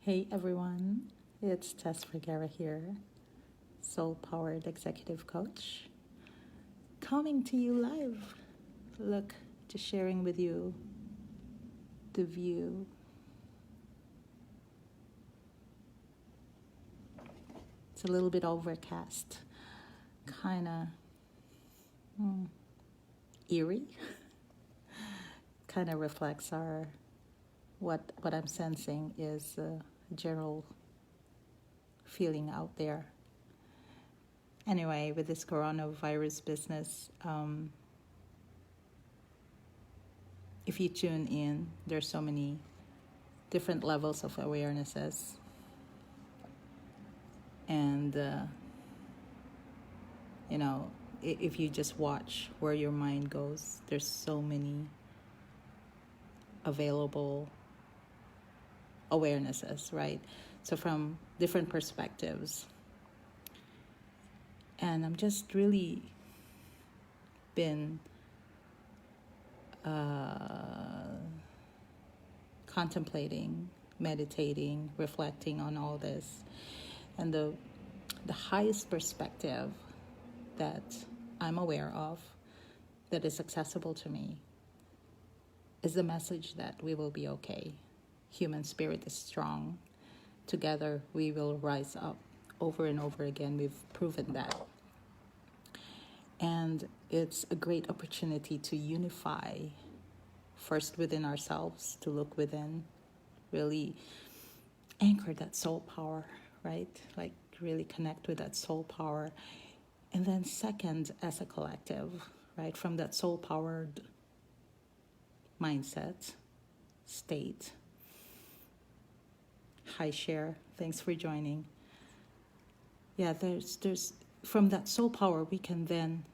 Hey everyone, it's Tess Vergara here, Soul Powered Executive Coach, coming to you live. Look, just sharing with you the view. It's a little bit overcast, kind of eerie. Kind of reflects what I'm sensing is a general feeling out there. Anyway, with this coronavirus business, if you tune in, there's so many different levels of awarenesses. And, if you just watch where your mind goes, there's so many available awarenesses, right? So from different perspectives. And I'm just really been contemplating, meditating, reflecting on all this. And the highest perspective that I'm aware of, that is accessible to me, is the message that we will be okay. Human spirit is strong. Together we will rise up. Over and over again, we've proven that. And it's a great opportunity to unify first within ourselves, to look within, really anchor that soul power, right? Like really connect with that soul power. And then second, as a collective, right? From that soul powered mindset, state. Hi, Cher. Thanks for joining. Yeah, there's from that soul power, we can then,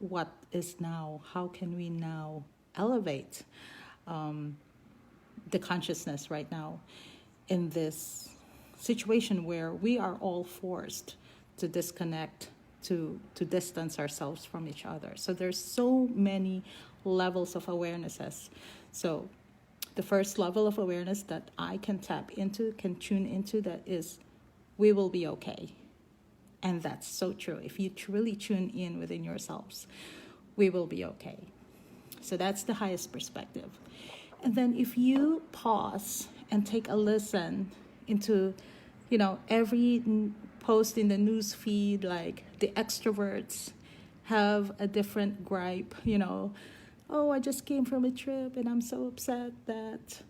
what is now? How can we now elevate the consciousness right now in this situation where we are all forced to disconnect, to distance ourselves from each other. So there's so many levels of awarenesses. So the first level of awareness that I can tap into, can tune into, that is, we will be okay. And that's so true. If you truly tune in within yourselves, we will be okay. So that's the highest perspective. And then if you pause and take a listen into, every post in the news feed, like the extroverts have a different gripe, oh, I just came from a trip and I'm so upset that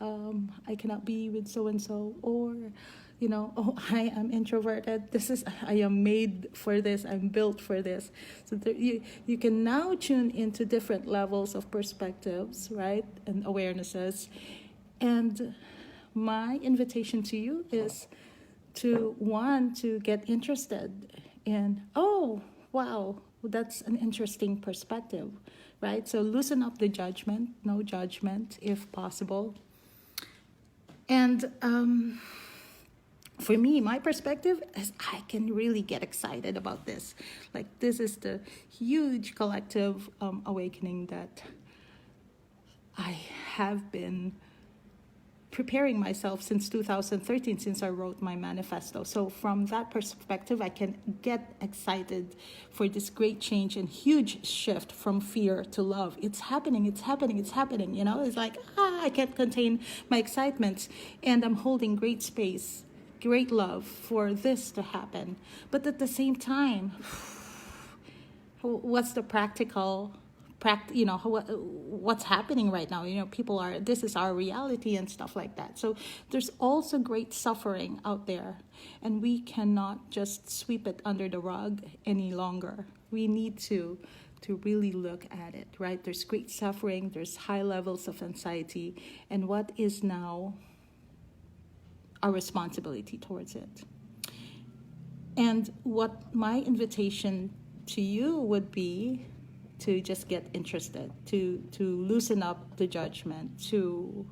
I cannot be with so-and-so. Or, oh, I am introverted. I am made for this. I'm built for this. So you can now tune into different levels of perspectives, right? And awarenesses. And my invitation to you is to get interested in, oh, wow, that's an interesting perspective. Right? So loosen up the judgment, no judgment if possible. And for me, my perspective is I can really get excited about this. Like this is the huge collective awakening that I have been preparing myself since 2013, since I wrote my manifesto. So from that perspective, I can get excited for this great change and huge shift from fear to love. It's happening. It's like, I can't contain my excitement, and I'm holding great space, great love for this to happen. But at the same time, what's the practical what's happening right now? This is our reality and stuff like that. So there's also great suffering out there, and we cannot just sweep it under the rug any longer. We need to really look at it, right? There's great suffering, there's high levels of anxiety, and what is now our responsibility towards it? And what my invitation to you would be to just get interested, to loosen up the judgment, to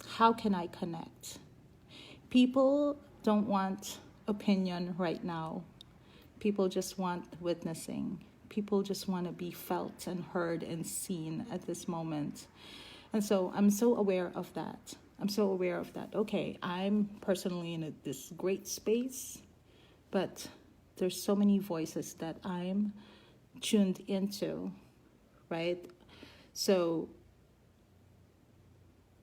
how can I connect? People don't want opinion right now. People just want witnessing. People just want to be felt and heard and seen at this moment. And so I'm so aware of that. I'm so aware of that. Okay, I'm personally in this great space, but there's so many voices that I'm tuned into, right? So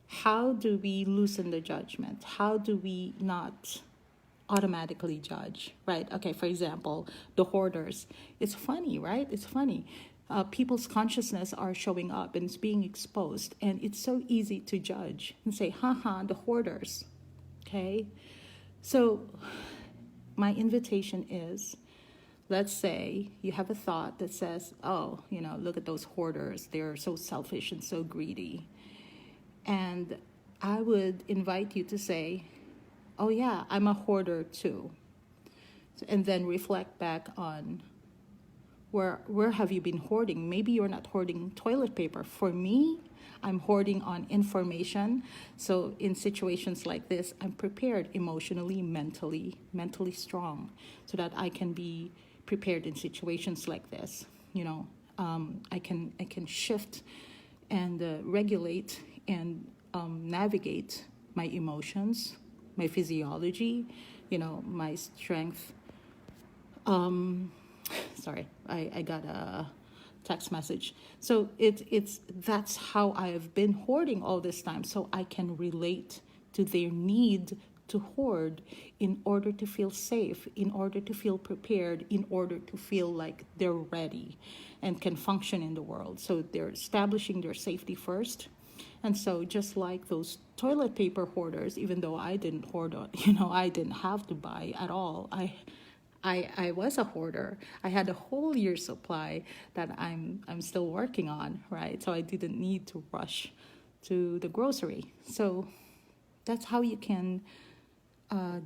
how do we loosen the judgment? How do we not automatically judge, right? Okay, for example, the hoarders. It's funny, right? It's funny. People's consciousness are showing up and it's being exposed, and it's so easy to judge and say, haha, the hoarders. Okay? So, my invitation is, let's say you have a thought that says, oh, look at those hoarders. They're so selfish and so greedy. And I would invite you to say, oh yeah, I'm a hoarder too. And then reflect back on where have you been hoarding? Maybe you're not hoarding toilet paper. For me, I'm hoarding on information. So in situations like this, I'm prepared emotionally, mentally strong, so that I can be prepared in situations like this. I can shift and regulate and navigate my emotions, my physiology, my strength. Sorry, I got a text message. So that's how I have been hoarding all this time, so I can relate to their need to hoard in order to feel safe, in order to feel prepared, in order to feel like they're ready and can function in the world. So they're establishing their safety first. And so just like those toilet paper hoarders, even though I didn't hoard, I didn't have to buy at all. I was a hoarder. I had a whole year's supply that I'm still working on, right? So I didn't need to rush to the grocery. So that's how you can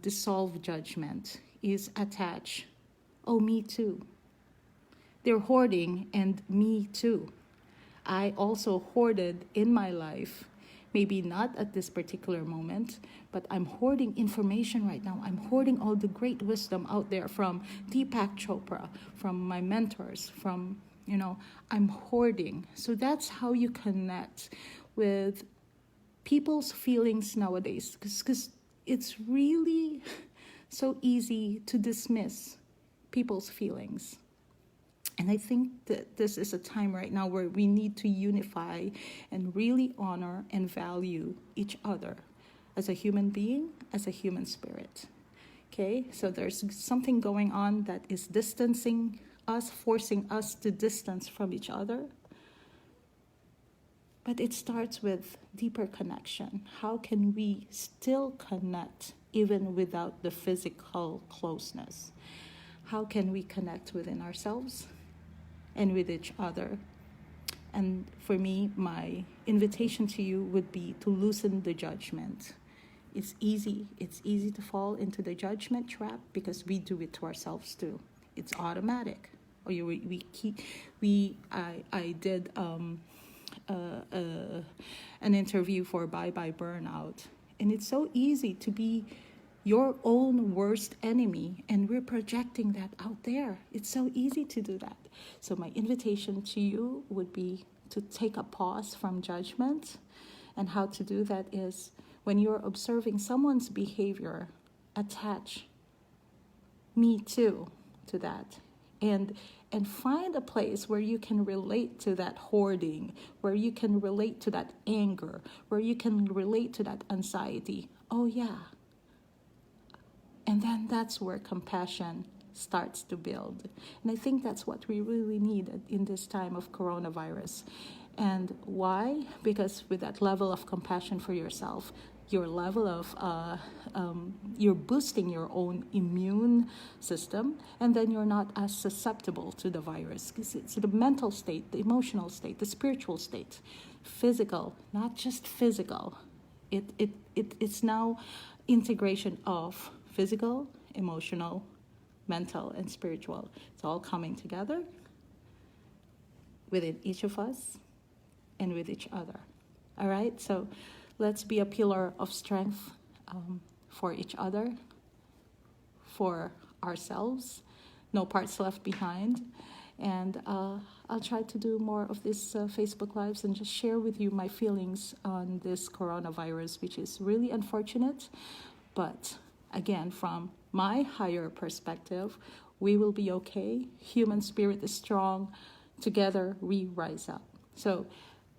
dissolve judgment, is attach, oh, me too. They're hoarding, and me too. I also hoarded in my life, maybe not at this particular moment, but I'm hoarding information right now. I'm hoarding all the great wisdom out there from Deepak Chopra, from my mentors, I'm hoarding. So that's how you connect with people's feelings nowadays, because it's really so easy to dismiss people's feelings. And I think that this is a time right now where we need to unify and really honor and value each other as a human being, as a human spirit. Okay, so there's something going on that is distancing us, forcing us to distance from each other. But it starts with deeper connection. How can we still connect even without the physical closeness? How can we connect within ourselves and with each other? And for me, my invitation to you would be to loosen the judgment. It's easy to fall into the judgment trap because we do it to ourselves too. It's automatic. I did an interview for Bye Bye Burnout, and it's so easy to be your own worst enemy, and we're projecting that out there. It's so easy to do that. So my invitation to you would be to take a pause from judgment. And how to do that is, when you're observing someone's behavior, attach me too to that, and find a place where you can relate to that hoarding, where you can relate to that anger, where you can relate to that anxiety. Oh yeah. And then that's where compassion starts to build. And I think that's what we really need in this time of coronavirus. And why? Because with that level of compassion for yourself, your level of, you're boosting your own immune system, and then you're not as susceptible to the virus. Because it's the mental state, the emotional state, the spiritual state, physical, not just physical. It's now integration of physical, emotional, mental, and spiritual. It's all coming together within each of us and with each other. All right? So let's be a pillar of strength for each other, for ourselves. No parts left behind. And I'll try to do more of these Facebook Lives and just share with you my feelings on this coronavirus, which is really unfortunate. But again, from my higher perspective, we will be okay. Human spirit is strong. Together, we rise up. So,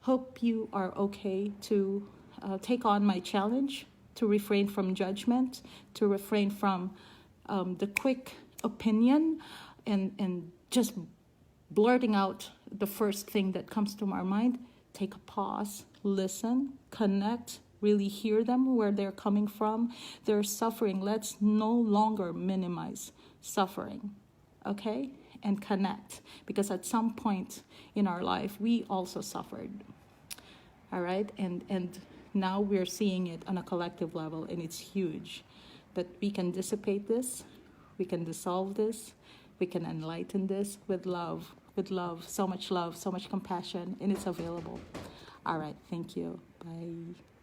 hope you are okay to take on my challenge, to refrain from judgment, to refrain from the quick opinion and just blurting out the first thing that comes to our mind. Take a pause, listen, connect, really hear them where they're coming from. They're suffering. Let's no longer minimize suffering, okay? And connect, because at some point in our life, we also suffered, all right? And now we're seeing it on a collective level, and it's huge that we can dissipate this, we can dissolve this, we can enlighten this with love, so much compassion, and it's available. All right, thank you. Bye.